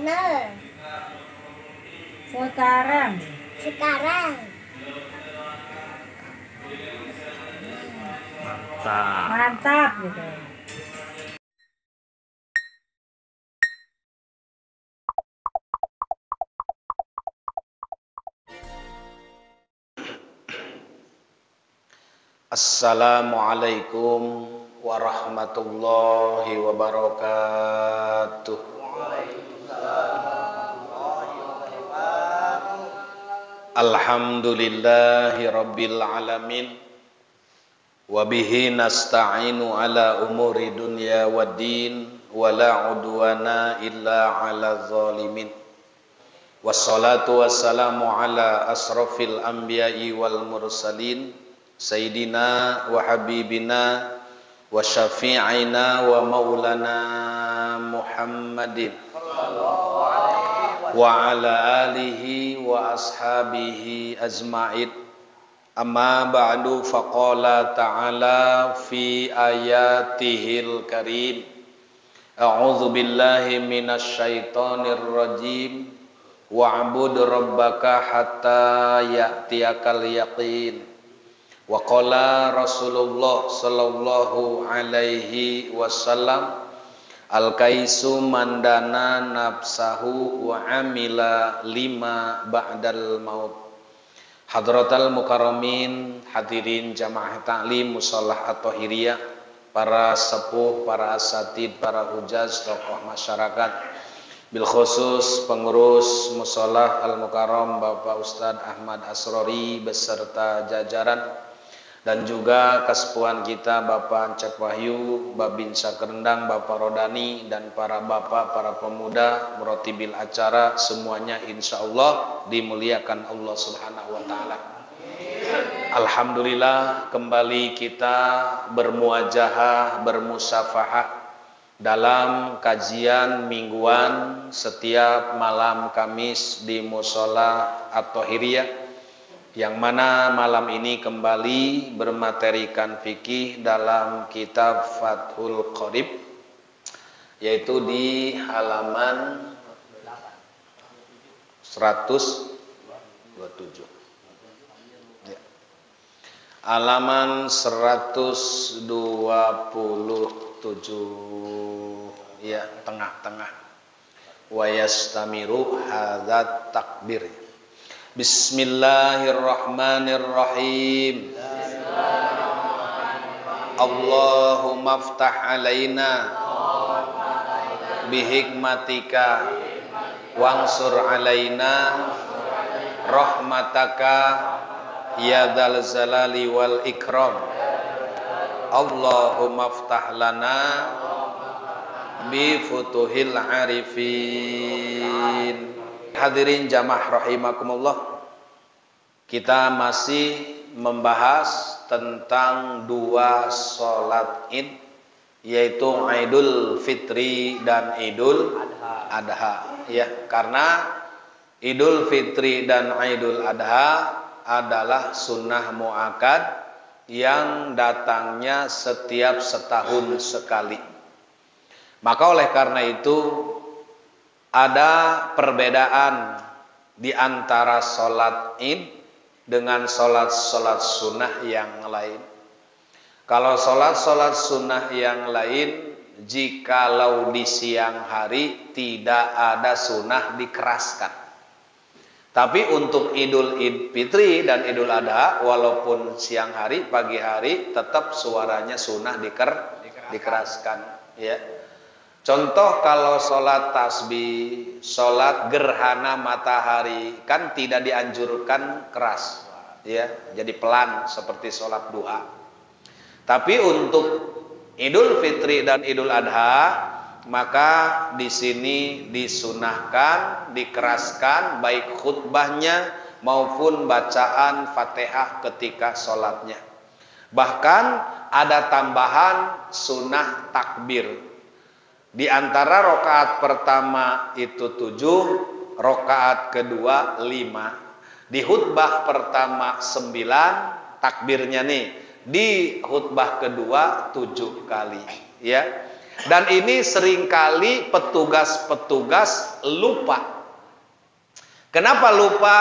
Bener. Sekarang. Sekarang. Mantap gitu. Assalamualaikum warahmatullahi wabarakatuh. Alhamdulillahi rabbil alamin. Wabihi nasta'inu ala umuri dunya waddin. Wala udwana illa ala zalimin. Wassalatu wassalamu ala asrafil anbiya'i wal mursalin. Sayyidina wa habibina wa syafi'ina wa maulana Muhammadin wa ala alihi wa ashabihi azma'id. Amma ba'du, faqala ta'ala fi ayatihil karim. A'udzu billahi minasy syaithanir rajim. Wa'bud rabbaka hatta ya'tiyakal yaqin. Wa qala Rasulullah sallallahu alaihi wasallam, al-kaisu mandana nafsahu wa amila lima ba'dal maut. Hadratal mukarramin, hadirin jamaah ta'lim mushalah at-tahiriyah, para sepuh, para asatid, para hujaz, tokoh masyarakat, bil khusus pengurus mushalah al-mukarram Bapak Ustadz Ahmad Asrori beserta jajaran, dan juga kesepuhan kita Bapak Cek Wahyu, Babinsa Kerendang, Bapak Rodani, dan para bapak, para pemuda, murotibil acara, semuanya insya Allah dimuliakan Allah Subhanahu wa Ta'ala. Alhamdulillah, kembali kita bermuajahah, bermusafahah dalam kajian mingguan setiap malam Kamis di Mushola at-Tahiriyah, yang mana malam ini kembali bermaterikan fikih dalam kitab Fathul Qorib, yaitu di halaman 127 ya. Halaman 127 ya, tengah-tengah. Wa yastamiru hadzat takbir. Bismillahirrahmanirrahim. Allahumma aftah alaina bihikmatika wansur alaina rahmataka ya dzal jalali wal ikram. Allahumma aftah lana bi futuhil arifin. Hadirin jamaah rahimakumullah, kita masih membahas tentang dua sholat id, yaitu Idul Fitri dan Idul Adha. Ya, karena Idul Fitri dan Idul Adha adalah sunnah muakkad yang datangnya setiap setahun sekali. Maka oleh karena itu ada perbedaan di antara sholat id dengan sholat-sholat sunnah yang lain. Kalau sholat-sholat sunnah yang lain, jikalau di siang hari tidak ada sunnah dikeraskan. Tapi untuk Idul Fitri dan Idul Adha, walaupun siang hari, pagi hari, tetap suaranya sunnah dikeraskan. Ya. Contoh kalau sholat tasbih, sholat gerhana matahari, kan tidak dianjurkan keras, ya, jadi pelan seperti sholat duha. Tapi untuk Idul Fitri dan Idul Adha, maka di sini disunahkan, dikeraskan baik khutbahnya maupun bacaan Fatihah ketika sholatnya. Bahkan ada tambahan sunnah takbir. Di antara rokaat pertama itu 7, rokaat kedua 5. Di khutbah pertama 9, takbirnya nih. Di khutbah kedua 7 kali. Ya, Dan ini seringkali petugas-petugas lupa. Kenapa lupa?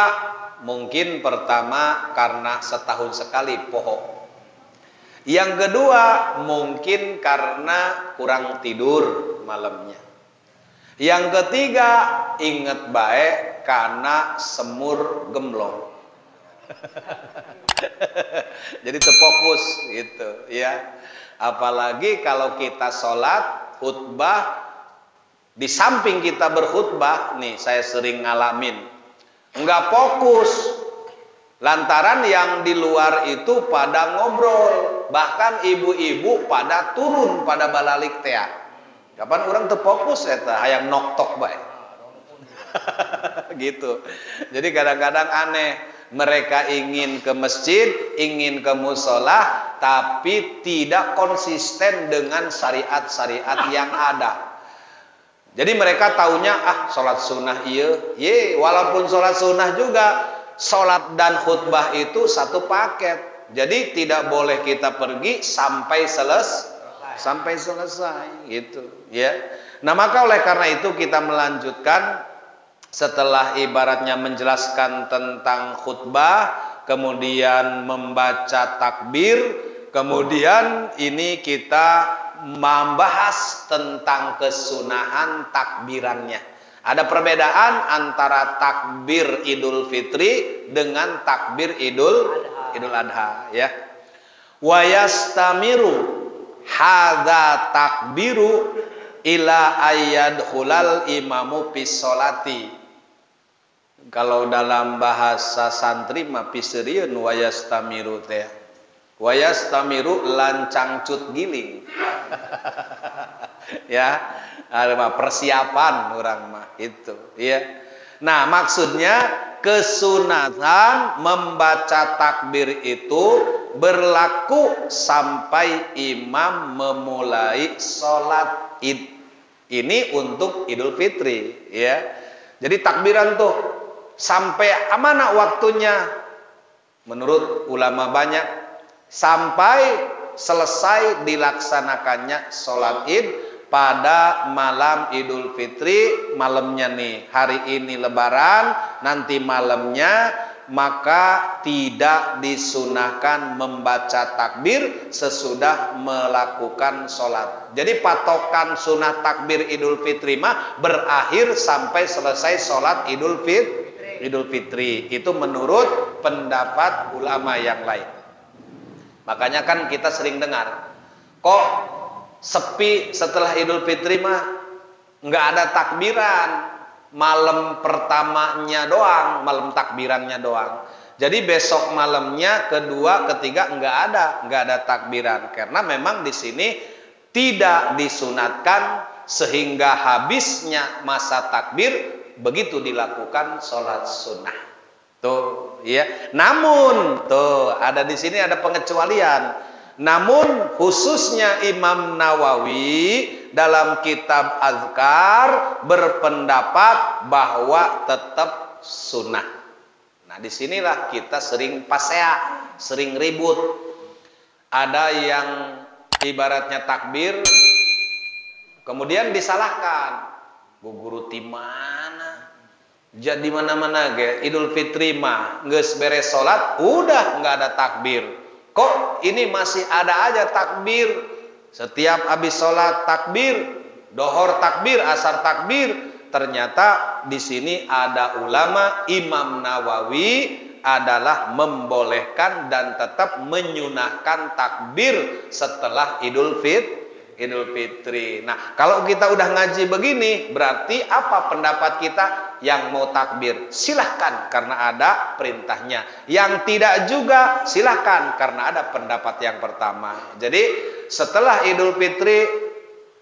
Mungkin pertama karena setahun sekali pohon. Yang kedua mungkin karena kurang tidur malamnya. Yang ketiga inget baik karena semur gemblong. Jadi terfokus gitu ya. Apalagi kalau kita sholat khutbah, di samping kita berkhutbah nih, saya sering ngalamin nggak fokus lantaran yang di luar itu pada ngobrol, bahkan ibu-ibu pada turun pada balalik teh. Kapan orang terfokus eta hayang noktok bae. Gitu. Jadi kadang-kadang aneh, mereka ingin ke masjid, ingin ke musola, tapi tidak konsisten dengan syariat-syariat yang ada. Jadi mereka taunya sholat sunnah iya, walaupun sholat sunnah juga, sholat dan khutbah itu satu paket. Jadi tidak boleh kita pergi sampai selesai gitu ya. Nah maka oleh karena itu kita melanjutkan setelah ibaratnya menjelaskan tentang khutbah, kemudian membaca takbir, kemudian ini kita membahas tentang kesunahan takbirannya. Ada perbedaan antara takbir Idul Fitri dengan takbir Idul Adha ya. Wa yastamiru hadza takbiru ila ayyadkhulal imamu fis sholati. Kalau dalam bahasa santri mah piseureun wa yastamiru teh. Wa yastamiru lancang cut giling. Ya, ada persiapan orang mah itu, ya. Nah, maksudnya kesunatan membaca takbir itu berlaku sampai imam memulai sholat id. Ini untuk Idul Fitri, ya. Jadi takbiran tuh sampai mana waktunya? Menurut ulama banyak sampai selesai dilaksanakannya sholat id pada malam Idul Fitri, malamnya nih, hari ini lebaran, nanti malamnya, maka tidak disunahkan membaca takbir sesudah melakukan sholat. Jadi patokan sunah takbir Idul Fitri mah berakhir sampai selesai sholat Idul Fitri. Itu menurut pendapat ulama yang lain. Makanya kan kita sering dengar, kok sepi setelah Idul Fitri mah nggak ada takbiran, malam pertamanya doang, malam takbirannya doang. Jadi besok malamnya, kedua, ketiga nggak ada takbiran, karena memang di sini tidak disunatkan sehingga habisnya masa takbir begitu dilakukan sholat sunnah. Tuh, ya. Namun, tuh ada di sini ada pengecualian. Namun khususnya Imam Nawawi dalam kitab Azkar berpendapat bahwa tetap sunnah. Nah, disinilah kita sering pasea, sering ribut. Ada yang ibaratnya takbir, kemudian disalahkan. Bu guru ti mana? Jadi mana-mana ge Idul Fitri mah geus beres salat udah nggak ada takbir. Kok ini masih ada aja takbir? Setiap habis salat takbir, dohor takbir, asar takbir. Ternyata di sini ada ulama Imam Nawawi adalah membolehkan dan tetap menyunahkan takbir setelah Idul Fitri. Nah, kalau kita udah ngaji begini, berarti apa pendapat kita? Yang mau takbir, silahkan karena ada perintahnya. Yang tidak juga, silahkan karena ada pendapat yang pertama. Jadi, setelah Idul Fitri,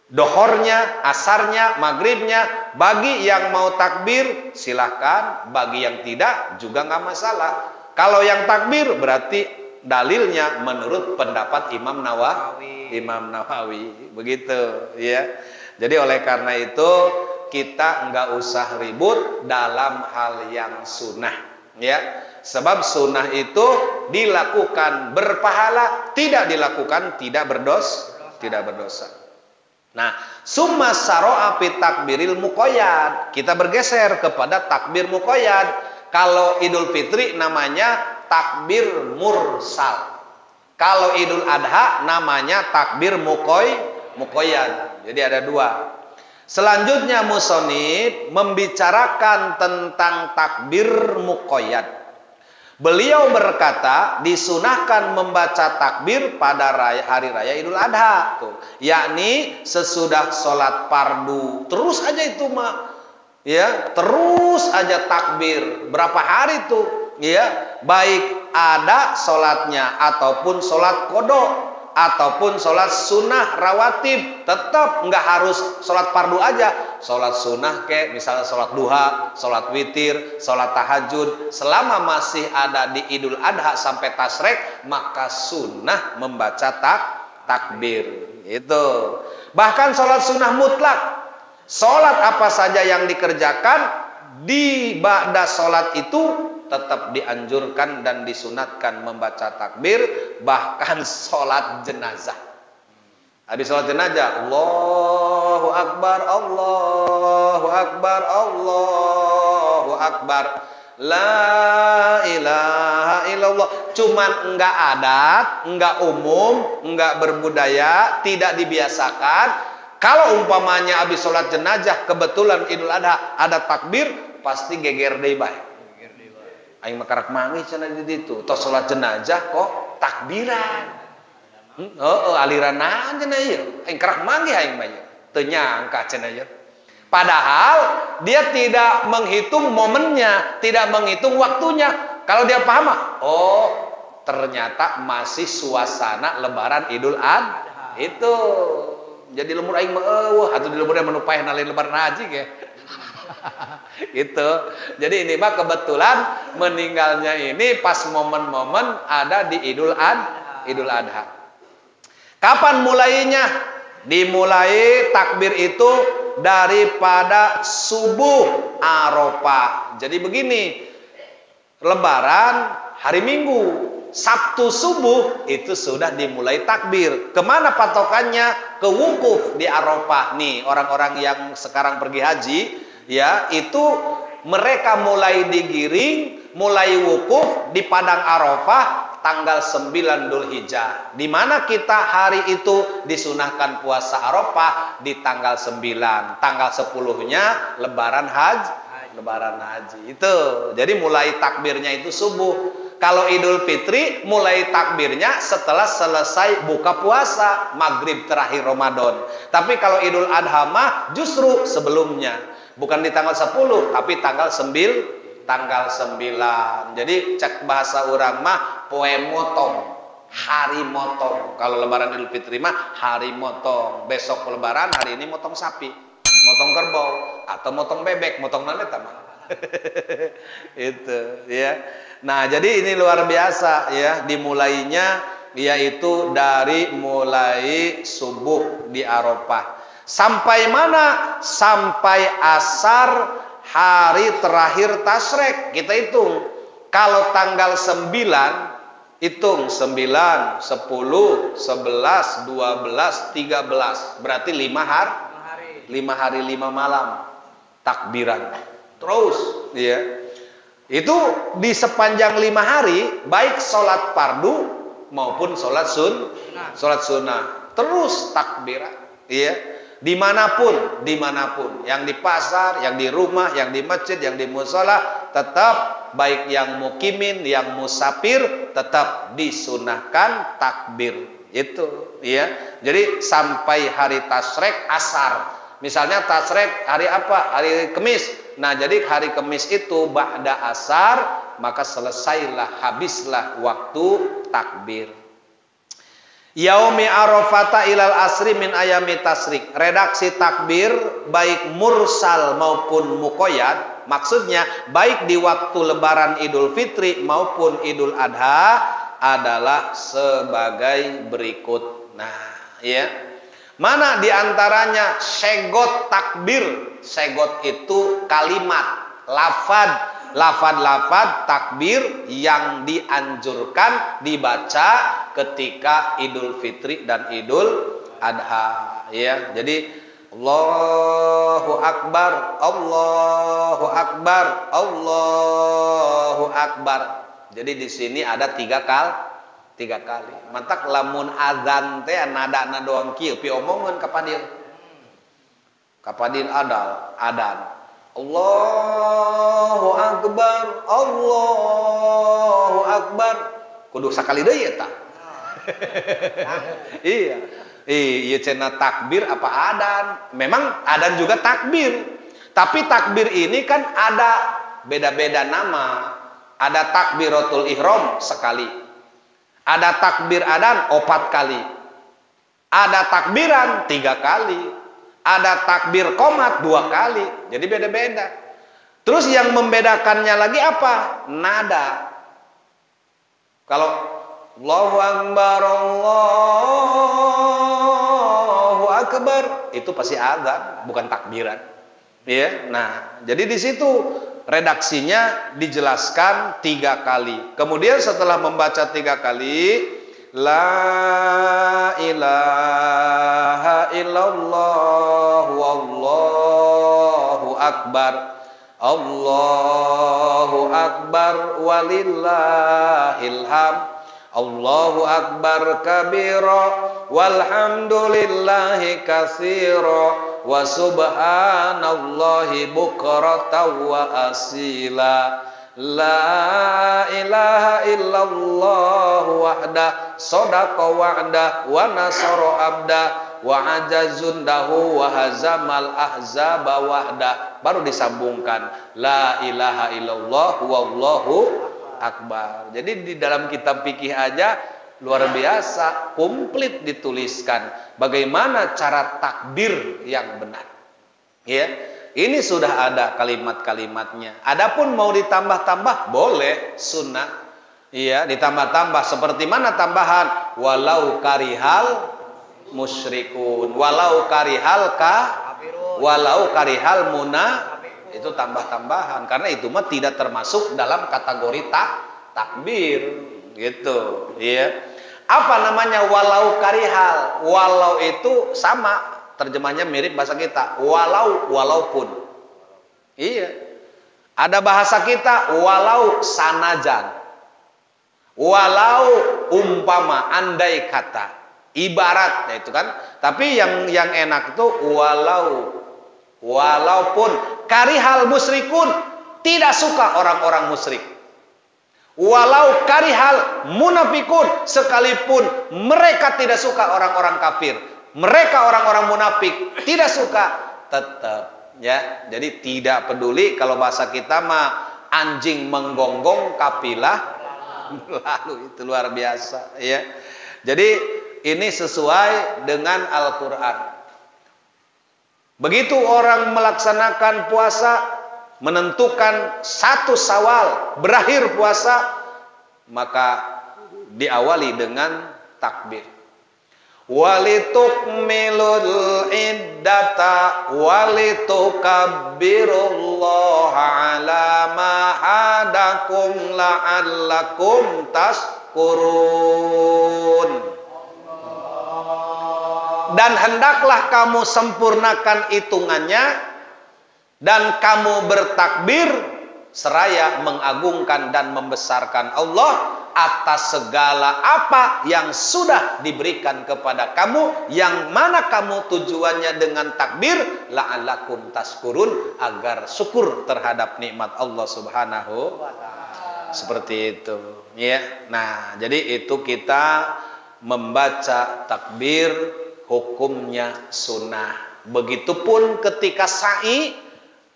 dohornya, asarnya, maghribnya, bagi yang mau takbir, silahkan. Bagi yang tidak, juga nggak masalah. Kalau yang takbir, berarti dalilnya menurut pendapat Imam Nawawi, begitu ya. Jadi oleh karena itu kita nggak usah ribut dalam hal yang sunnah, ya. Sebab sunnah itu dilakukan berpahala, tidak dilakukan tidak berdosa. Nah, summa saro'a fi takbiril muqayyad. Kita bergeser kepada takbir muqayyad. Kalau Idul Fitri namanya takbir mursal. Kalau Idul Adha namanya takbir muqayyad. Jadi ada dua. Selanjutnya musonib membicarakan tentang takbir muqayyad. Beliau berkata disunahkan membaca takbir pada hari raya Idul Adha, tuh, yakni sesudah sholat fardu. Terus aja itu mah, ya, terus aja takbir. Berapa hari tuh, ya, baik ada sholatnya ataupun sholat qodho ataupun sholat sunnah rawatib, tetap nggak harus sholat fardu aja, sholat sunnah kayak misalnya sholat duha, sholat witir, sholat tahajud, selama masih ada di Idul Adha sampai tasrek, maka sunnah membaca takbir. Itu bahkan sholat sunnah mutlak, sholat apa saja yang dikerjakan di ba'da sholat itu tetap dianjurkan dan disunatkan membaca takbir, bahkan sholat jenazah. Habis sholat jenazah, Allahu Akbar, Allahu Akbar, Allahu Akbar, La ilaha illallah. Cuman enggak adat, enggak umum, enggak berbudaya, tidak dibiasakan. Kalau umpamanya habis sholat jenazah, kebetulan Idul Adha ada takbir, pasti geger deui bae. Aing makarak manggih cenah di ditu. Tos salat jenazah kok takbiran. Aliran aja na ieu. Aing karak manggih aing mah ieu. Teu nyangka cenah ieu. Padahal dia tidak menghitung momennya, tidak menghitung waktunya. Kalau dia paham, oh, ternyata masih suasana lebaran Idul Adha. Itu. Jadi lemur aing mah eueuh atuh di lemur manu paeh nalin lebaran haji ge. Gitu. Jadi ini mah kebetulan meninggalnya ini pas momen-momen ada di Idul Adha. Kapan mulainya? Dimulai takbir itu daripada subuh Arafah. Jadi begini, Lebaran hari Minggu, Sabtu subuh itu sudah dimulai takbir. Kemana patokannya? Ke wukuf di Arafah. Nih orang-orang yang sekarang pergi haji, ya, itu mereka mulai digiring, mulai wukuf di padang Arafah tanggal 9 Dzulhijjah. Di mana kita hari itu disunahkan puasa Arafah di tanggal 9. Tanggal 10-nya lebaran haji. Itu. Jadi mulai takbirnya itu subuh. Kalau Idul Fitri mulai takbirnya setelah selesai buka puasa, maghrib terakhir Ramadan. Tapi kalau Idul Adha mah justru sebelumnya. Bukan di tanggal 10, tapi tanggal 9. Jadi cek bahasa orang mah poe motong, hari motong. Kalau lebaran Idul Fitri mah hari motong. Besok lebaran, hari ini motong sapi, motong kerbau, atau motong bebek, motong naon eta mah. Itu, ya. Nah, jadi ini luar biasa ya, dimulainya yaitu dari mulai subuh di Arafah. Sampai mana? Sampai asar hari terakhir tasrek. Kita hitung. Kalau tanggal 9, hitung 9, 10, 11, 12, 13. Berarti 5 hari. 5 hari 5 malam takbiran. Terus, ya. Itu di sepanjang 5 hari, baik sholat fardu maupun sholat sunnah. Terus takbiran, ya. Dimanapun, yang di pasar, yang di rumah, yang di masjid, yang di mushola, tetap baik yang mukimin, yang musafir, tetap disunahkan takbir. Itu, ya. Jadi sampai hari tasrek asar. Misalnya tasrek hari apa? Hari Kemis. Nah, jadi hari Kemis itu ba'da asar, maka selesailah, habislah waktu takbir. Yaumi Arafata ilal asri min ayami tasrik. Redaksi takbir baik mursal maupun muqayyad, maksudnya baik di waktu lebaran Idul Fitri maupun Idul Adha adalah sebagai berikut. Nah, ya. Mana diantaranya segot takbir? Segot itu kalimat, lafad takbir yang dianjurkan dibaca ketika Idul Fitri dan Idul Adha, ya. Jadi Allahu Akbar, Allahu Akbar, Allahu Akbar. Jadi di sini ada tiga kali. Mantak lamun adzan teh nada doang kieu pi omongan kapadil. Kapadil adan. Allahu Akbar, Allahu Akbar. Kudu sakali deui eta. Iya. Iya cenah takbir apa adan? Memang adan juga takbir. Tapi takbir ini kan ada beda-beda nama. Ada takbiratul ihram sekali. Ada takbir adan 4 kali. Ada takbiran 3 kali. Ada takbir qomat 2 kali. Jadi beda-beda. Terus yang membedakannya lagi apa? Nada. Kalau Allahu Akbar, Allahu Akbar, itu pasti adzan, bukan takbiran. Ya. Nah, jadi di situ redaksinya dijelaskan 3 kali. Kemudian setelah membaca 3 kali, la ilaha illallah wallahu akbar, Allahu akbar walillahil hamd, Allahu akbar kabira walhamdulillahi katsira wa subhanallahi bukratan wa asila. La ilaha illallah wahda sadaqa wa'da wa nasara abda wa ajazundahu wa hazamal ahzaba wahda. Baru disambungkan la ilaha illallah wallahu akbar. Jadi di dalam kitab fikih aja luar biasa, komplit dituliskan bagaimana cara takbir yang benar. Ya, ini sudah ada kalimat-kalimatnya. Adapun mau ditambah-tambah boleh, sunnah. Iya, ditambah-tambah seperti mana tambahan? Walau karihal musyrikun, walau karihal walau karihal itu tambah-tambahan karena itu mah tidak termasuk dalam kategori takbir gitu, iya. Apa namanya walau karihal? Walau itu sama, terjemahnya mirip bahasa kita. Walaupun. Iya. Ada bahasa kita walau sanajan. Walau umpama, andai kata. Ibarat, ya itu kan. Tapi yang enak itu walaupun karihal musyrikun, tidak suka orang-orang musyrik. Walau karihal munafikun, sekalipun mereka tidak suka orang-orang kafir, mereka orang-orang munafik tidak suka, tetap ya. Jadi tidak peduli, kalau bahasa kita mah anjing menggonggong kapilah lalu, itu luar biasa ya. Jadi ini sesuai dengan Al-Qur'an. Begitu orang melaksanakan puasa, menentukan 1 Syawal berakhir puasa, maka diawali dengan takbir. Walitukmilul iddata walitukabbirullaha ala ma hadakum la'allakum tashkurun. Dan hendaklah kamu sempurnakan hitungannya dan kamu bertakbir seraya mengagungkan dan membesarkan Allah atas segala apa yang sudah diberikan kepada kamu, yang mana kamu tujuannya dengan takbir la'allakum tashkurun, agar syukur terhadap nikmat Allah Subhanahu wa ta'ala. Seperti itu ya. Nah, jadi itu kita membaca takbir hukumnya sunnah. Begitupun ketika sa'i,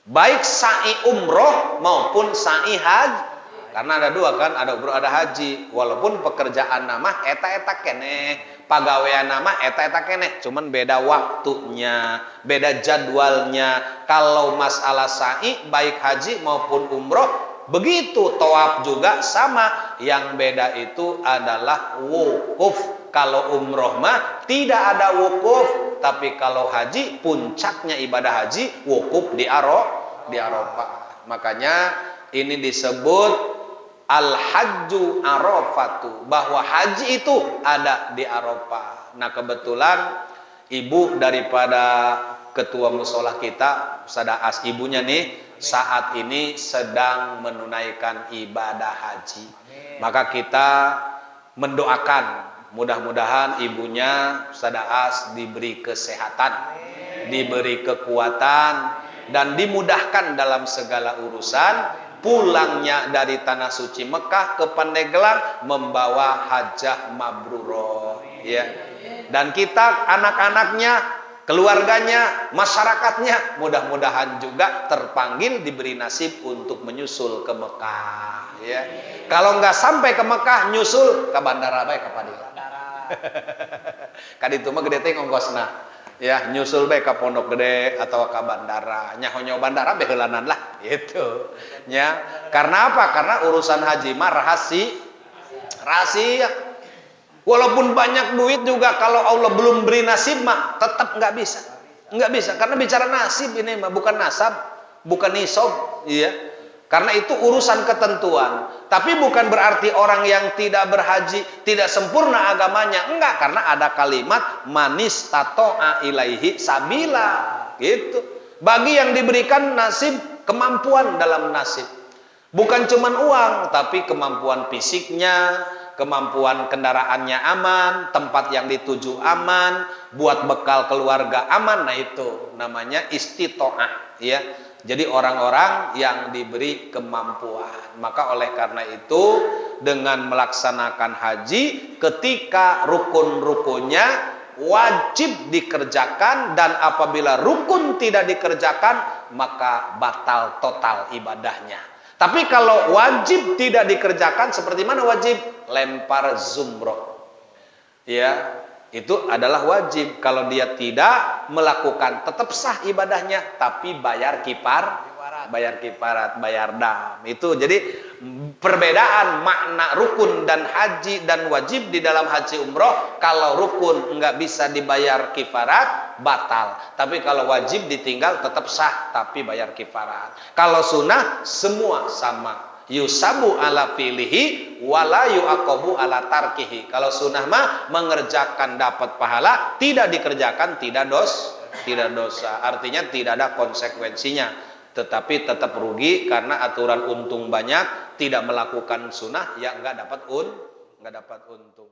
baik sa'i umroh maupun sa'i haji. Karena ada 2 kan, ada umroh ada haji. Walaupun pekerjaan nama eta keneh, pagawean nama eta keneh, cuman beda waktunya, beda jadwalnya. Kalau masalah sa'i baik haji maupun umroh begitu, tawaf juga sama. Yang beda itu adalah wukuf. Kalau umroh mah tidak ada wukuf, tapi kalau haji puncaknya ibadah haji wukuf di Arafah. Makanya ini disebut al-hajju arafatu, bahwa haji itu ada di Arafah. Nah, kebetulan ibu daripada ketua musola kita, Ustazah As, ibunya nih saat ini sedang menunaikan ibadah haji. Maka kita mendoakan mudah-mudahan ibunya Ustazah As diberi kesehatan, diberi kekuatan, dan dimudahkan dalam segala urusan. Pulangnya dari tanah suci Mekah ke Pandeglang membawa hajah mabrurah, ya. Dan kita anak-anaknya, keluarganya, masyarakatnya mudah-mudahan juga terpanggil, diberi nasib untuk menyusul ke Mekah, ya. Kalau nggak sampai ke Mekah, nyusul ke bandara baik ke Padilla. Kan itu mah gede teh ongkosna. Ya, nyusul baik ke Pondok Gede atau ke bandara. Nyaho bandara behelanan lah gitu. Ya. Karena apa? Karena urusan haji mah rahasia. Walaupun banyak duit juga kalau Allah belum beri nasib mah tetap nggak bisa. Nggak bisa karena bicara nasib ini mah bukan nasab, bukan nisab, iya. Karena itu urusan ketentuan. Tapi bukan berarti orang yang tidak berhaji tidak sempurna agamanya. Enggak, karena ada kalimat manis tato'a ilaihi sabila. Gitu. Bagi yang diberikan nasib, kemampuan dalam nasib. Bukan cuman uang, tapi kemampuan fisiknya, kemampuan kendaraannya aman, tempat yang dituju aman, buat bekal keluarga aman. Nah itu namanya istito'ah, ya. Jadi orang-orang yang diberi kemampuan. Maka oleh karena itu dengan melaksanakan haji, ketika rukun-rukunnya wajib dikerjakan, dan apabila rukun tidak dikerjakan maka batal total ibadahnya. Tapi kalau wajib tidak dikerjakan, seperti mana wajib? Lempar jumroh. Ya, itu adalah wajib. Kalau dia tidak melakukan, tetap sah ibadahnya, tapi bayar kifarat, bayar dam. Itu jadi perbedaan makna rukun dan haji dan wajib di dalam haji umroh. Kalau rukun enggak bisa dibayar kifarat, batal. Tapi kalau wajib ditinggal tetap sah, tapi bayar kifarat. Kalau sunnah semua sama. Yusabu ala filihi wala yu'aqabu ala tarkihi. Kalau sunnah mah mengerjakan dapat pahala, tidak dikerjakan tidak dosa. Artinya tidak ada konsekuensinya, tetapi tetap rugi karena aturan untung banyak, tidak melakukan sunnah ya enggak dapat untung.